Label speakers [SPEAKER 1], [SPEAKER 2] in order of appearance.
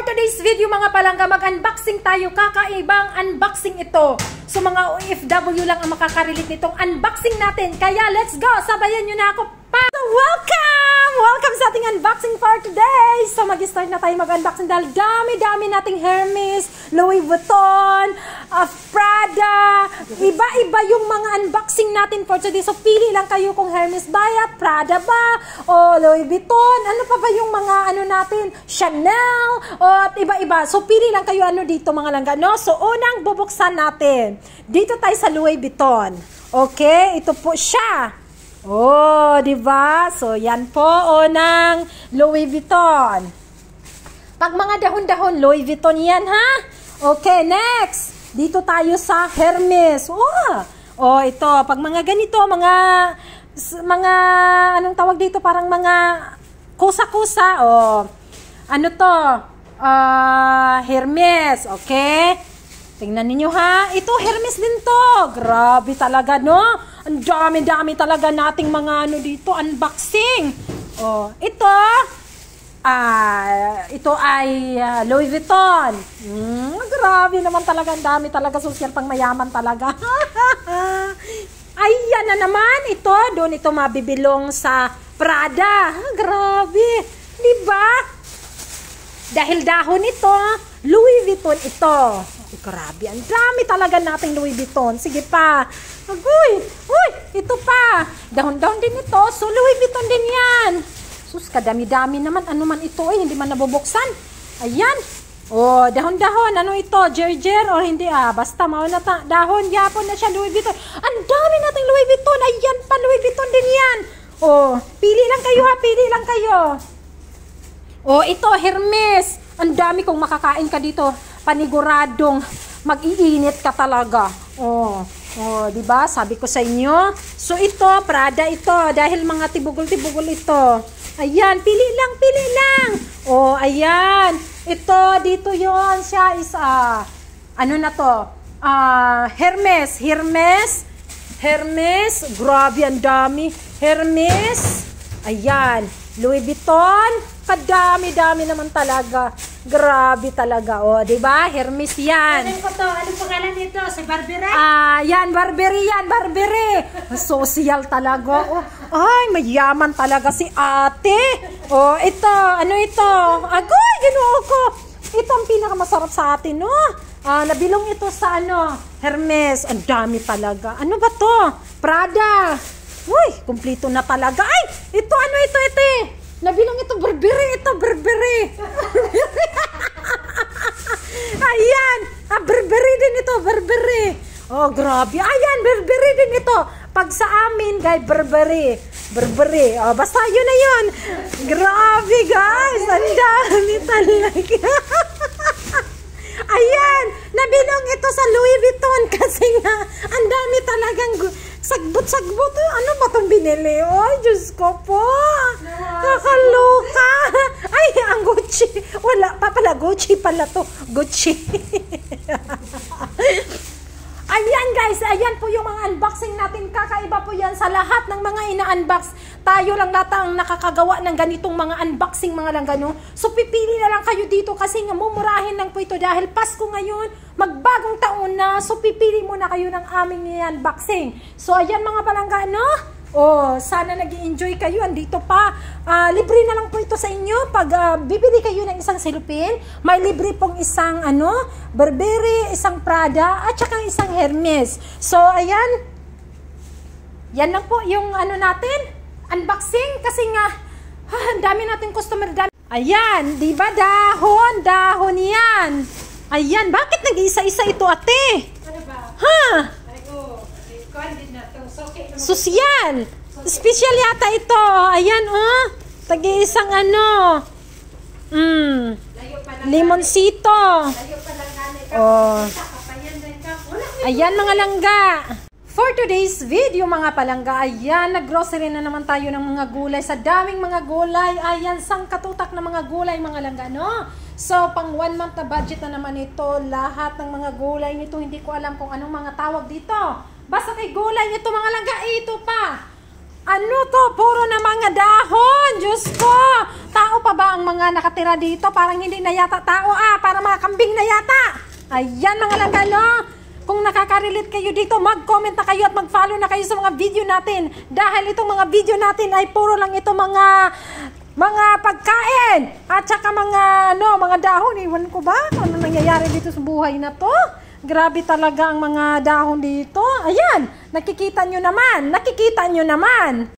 [SPEAKER 1] For today's video mga palangga, mag-unboxing tayo. Kakaibang unboxing ito. So mga OFW lang ang makakarelate nitong unboxing natin. Kaya let's go! Sabayan nyo na ako pa! So welcome! Welcome sa ating unboxing for today! So mag-start na tayo mag-unboxing dahil dami-dami nating Hermes, Louis Vuitton, Prada. Iba-iba yung mga unboxing natin for today. So pili lang kayo kung Hermes ba, Prada ba, o Louis Vuitton. Ano pa ba yung mga ano natin? Chanel, o iba-iba. So pili lang kayo ano dito mga langga, no? So unang bubuksan natin. Dito tayo sa Louis Vuitton. Okay, ito po siya. Oh, di ba? So yan po unang Louis Vuitton. Pag mga dahon-dahon, Louis Vuitton yan, ha? Okay, next. Dito tayo sa Hermes. Oh, ito. Pag mga ganito, mga anong tawag dito? Parang mga kusa-kusa. Oh, ano to? Hermes. Okay? Tingnan ninyo ha. Ito, Hermes din to. Grabe talaga, no? Ang dami-dami talaga nating mga ano dito, unboxing. Oh, ito ay Louis Vuitton. Grabe naman talaga, ang dami talaga, social pang mayaman talaga. Ayan na naman, ito, doon ito mabibilong sa Prada. Grabe, di ba? Dahil dahon ito, Louis Vuitton ito. Grabe, ang dami talaga nating Louis Vuitton. Sige pa. Uy, ito pa. Dahon-dahon din ito. So, Louis Vuitton din yan. Sus, kadami-dami naman. Ano man ito eh, hindi man nabubuksan. Ayan. Oh, dahon-dahon. Ano ito? Jer-jer or hindi? Basta, mauna dahon. Yapon na siya, Louis Vuitton. Ang dami nating Louis Vuitton. Ayan pa, Louis Vuitton din yan. Oh, pili lang kayo ha. Pili lang kayo. Oh, ito, Hermes. Ang dami kong makakain ka dito. Paniguradong mag-iinit ka talaga. Oh, di ba? Sabi ko sa inyo. So ito, Prada ito dahil mga tibugol-tibugol ito. Ayan, pili lang. Oh, ayan. Ito dito 'yon. Siya is ano na to? Hermes. Grabe ang dami. Hermes. Ayan, Louis Vuitton. Kadami-dami naman talaga. Grabe talaga. O, di ba? Hermes yan.
[SPEAKER 2] Ano ko to? Anong pangalan nito? Si Burberry?
[SPEAKER 1] Yan. Burberry. Social talaga. Ay, mayaman talaga si ate. O, ito. Ano ito? Agoy, ginoo ko. Ito ang pinakamasarap sa atin, no? Nabilong ito sa Hermes. Ang dami talaga. Ano ba to? Prada. Uy, kumplito na talaga. Ay, ito, ito. Nabilang ito, Burberry. Ayan, Burberry din ito, Burberry. Oh, grabe. Ayan, Burberry din ito. Pag sa amin, guys, Burberry. Oh, basta yun na yun. Grabe, guys. Ang dami talaga. Ayan, nabilong ito sa Louis Vuitton kasi nga, ang dami talagang sagbot. Ano ba itong binili? Ay, Diyos ko po. Nakaloka. Ay, ang Gucci. Wala pa pala. Gucci pala to. Gucci. Ayan guys, ayan po yung mga unboxing natin. Kakaiba po yan sa lahat ng mga ina-unbox. Tayo lang nata ang nakakagawa ng ganitong mga unboxing mga langgano. So pipili na lang kayo dito kasi nga mumurahin lang po ito dahil Pasko ngayon, magbagong taon na. So pipili muna kayo ng aming unboxing. So ayan mga palanggano. Oh, sana nag-i-enjoy kayo. Andito pa. Libre na lang po ito sa inyo. Pag bibili kayo ng isang silupin, may libre pong isang Burberry, isang Prada, at saka isang Hermes. So, ayan. Yan lang po yung natin. Unboxing. Kasi nga, ang dami natin customer. Ayan, di ba dahon yan. Ayan, bakit nag-iisa-isa ito ate?
[SPEAKER 2] Ano ba?
[SPEAKER 1] Ha?
[SPEAKER 2] Social.
[SPEAKER 1] Special yata ito. Ayan, tagi-isang limoncito. Ayan mga langga. For today's video mga palangga, ayan, nag-grocery na naman tayo ng mga gulay. Sa daming mga gulay, ayan, sangkatutak na mga gulay mga langga, no? So, pang 1 month na budget na naman ito. Lahat ng mga gulay nito, hindi ko alam kung anong mga tawag dito. Basta kay gulay ito mga langga, ito pa. Ano to? Puro na mga dahon. Diyos ko. Tao pa ba ang mga nakatira dito? Parang hindi na yata tao Parang mga kambing na yata. Ayan mga langgalo. Kung nakaka-relate kayo dito, mag-comment na kayo at mag-follow na kayo sa mga video natin. Dahil itong mga video natin ay puro lang ito mga pagkain. At saka mga dahon. Iwan ko ba kung ano nangyayari dito sa buhay na to? Grabe talaga ang mga dahon dito. Ayan, nakikita nyo naman.